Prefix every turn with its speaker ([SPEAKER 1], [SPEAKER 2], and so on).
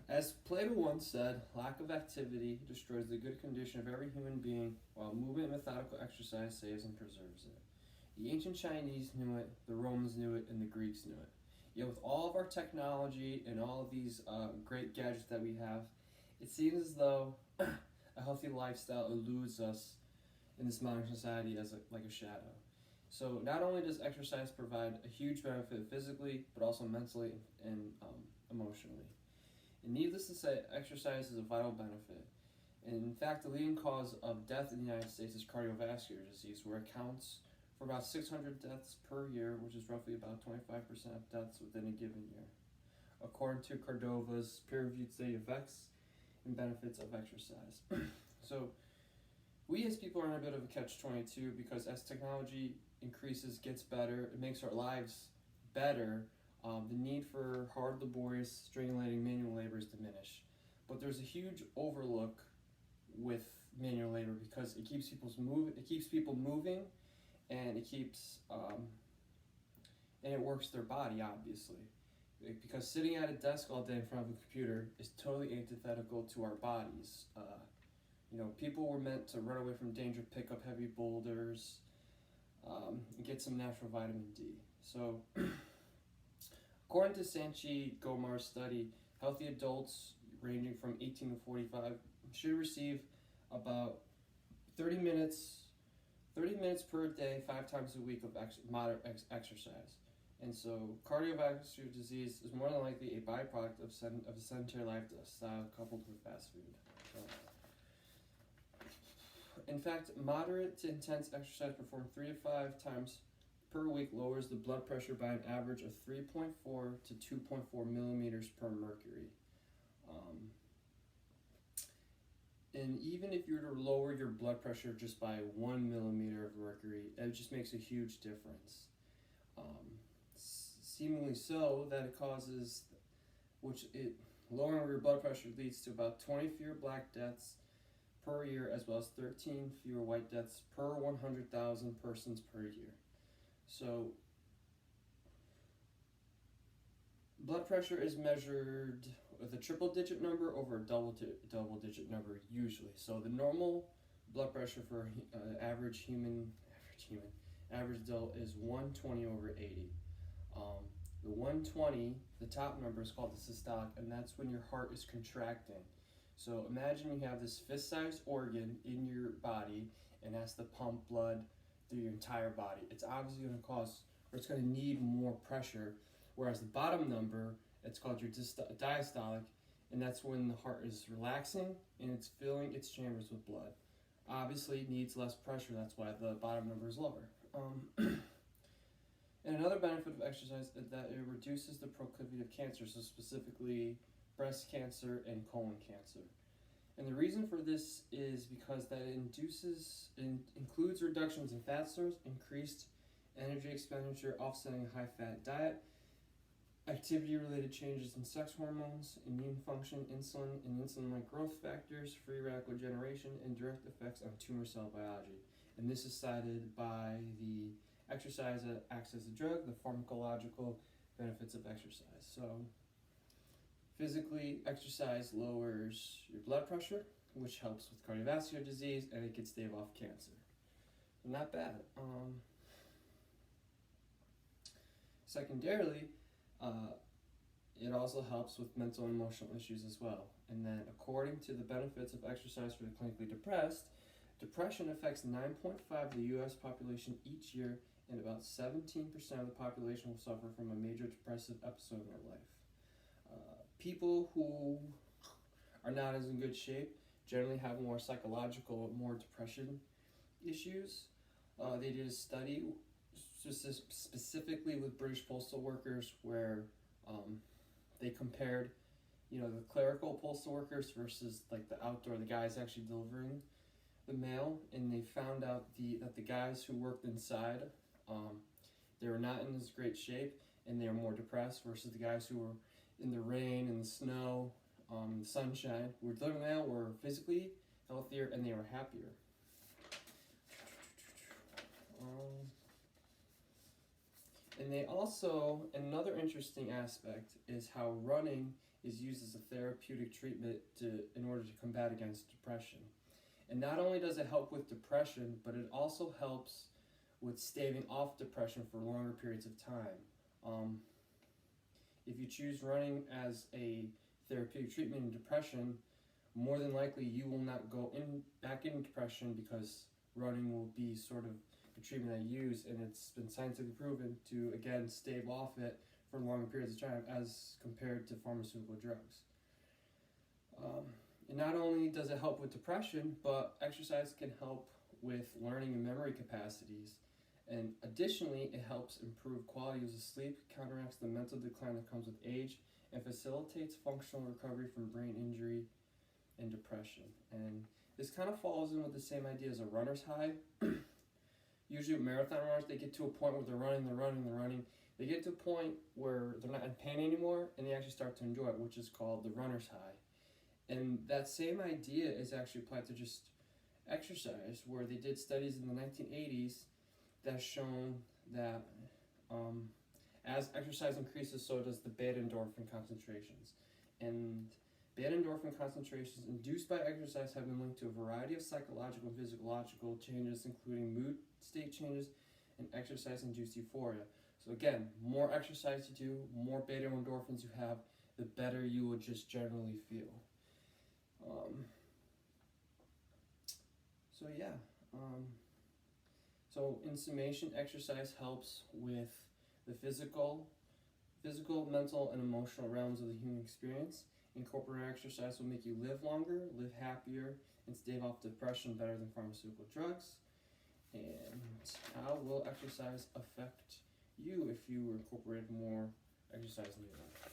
[SPEAKER 1] As Plato once said, lack of activity destroys the good condition of every human being, while movement and methodical exercise saves and preserves it. The ancient Chinese knew it, the Romans knew it, and the Greeks knew it. Yet with all of our technology and all of these great gadgets that we have, it seems as though a healthy lifestyle eludes us in this modern society as like a shadow. So not only does exercise provide a huge benefit physically, but also mentally and emotionally. And needless to say, exercise is a vital benefit. And in fact, the leading cause of death in the United States is cardiovascular disease, where it counts for about 600 deaths per year, which is roughly about 25% of deaths within a given year, according to Cordova's peer-reviewed study of effects and benefits of exercise. So we as people are in a bit of a catch-22 because as technology increases, gets better, it makes our lives better, the need for hard, laborious, strangulating manual labor is diminished. But there's a huge overlook with manual labor because it keeps people moving, and it works their body, obviously. Because sitting at a desk all day in front of a computer is totally antithetical to our bodies. People were meant to run away from danger, pick up heavy boulders, and get some natural vitamin D. So, according to Sanchi Gomar's study, healthy adults ranging from 18 to 45 should receive about 30 minutes per day, 5 times a week of moderate exercise. And so cardiovascular disease is more than likely a byproduct of a sedentary lifestyle coupled with fast food. So, in fact, moderate to intense exercise performed 3 to 5 times per week lowers the blood pressure by an average of 3.4 to 2.4 millimeters per mercury. And even if you were to lower your blood pressure just by 1 millimeter of mercury, it just makes a huge difference. Seemingly so that it causes, lowering your blood pressure leads to about 20 fewer black deaths per year, as well as 13 fewer white deaths per 100,000 persons per year. So, blood pressure is measured with a triple-digit number over a double-digit number usually. So the normal blood pressure for average adult is 120 over 80. The 120, the top number is called the systolic, and that's when your heart is contracting. So imagine you have this fist-sized organ in your body and has to pump blood through your entire body. It's obviously going to need more pressure, whereas the bottom number, it's called your diastolic, and that's when the heart is relaxing and it's filling its chambers with blood. Obviously, it needs less pressure, that's why the bottom number is lower. And another benefit of exercise is that it reduces the proclivity of cancer, so specifically breast cancer and colon cancer. And the reason for this is because that it includes reductions in fat stores, increased energy expenditure, offsetting a high-fat diet, activity-related changes in sex hormones, immune function, insulin, and insulin-like growth factors, free radical generation, and direct effects on tumor cell biology. And this is cited by the exercise acts as a drug, the pharmacological benefits of exercise. So, physically, exercise lowers your blood pressure, which helps with cardiovascular disease, and it can stave off cancer. Not bad. Secondarily, it also helps with mental and emotional issues as well. And then, according to the benefits of exercise for the clinically depressed, depression affects 9.5% of the U.S. population each year, and about 17% of the population will suffer from a major depressive episode in their life. People who are not as in good shape generally have more psychological, more depression issues. They did a study specifically with British postal workers where they compared, the clerical postal workers versus like the guys actually delivering the mail, and they found out that the guys who worked inside, they were not in as great shape, and they were more depressed versus the guys who were in the rain and the snow, the sunshine, who were delivering mail, were physically healthier and they were happier. And they also, another interesting aspect is how running is used as a therapeutic treatment in order to combat against depression. And not only does it help with depression, but it also helps with staving off depression for longer periods of time. If you choose running as a therapeutic treatment in depression, more than likely you will not go back into depression, because running will be sort of the treatment I use, and it's been scientifically proven to, again, stave off it for longer periods of time as compared to pharmaceutical drugs. And not only does it help with depression, but exercise can help with learning and memory capacities. And additionally, it helps improve quality of sleep, counteracts the mental decline that comes with age, and facilitates functional recovery from brain injury and depression. And this kind of falls in with the same idea as a runner's high. Usually marathon runners, they get to a point where they're running. They get to a point where they're not in pain anymore, and they actually start to enjoy it, which is called the runner's high. And that same idea is actually applied to just exercise, where they did studies in the 1980s that's shown that as exercise increases, so does the beta endorphin concentrations. And beta endorphin concentrations induced by exercise have been linked to a variety of psychological and physiological changes, including mood state changes and exercise-induced euphoria. So again, more exercise you do, more beta endorphins you have, the better you will just generally feel. So in summation, exercise helps with the physical, mental, and emotional realms of the human experience. Incorporating exercise will make you live longer, live happier, and stave off depression better than pharmaceutical drugs. And how will exercise affect you if you incorporate more exercise in your life?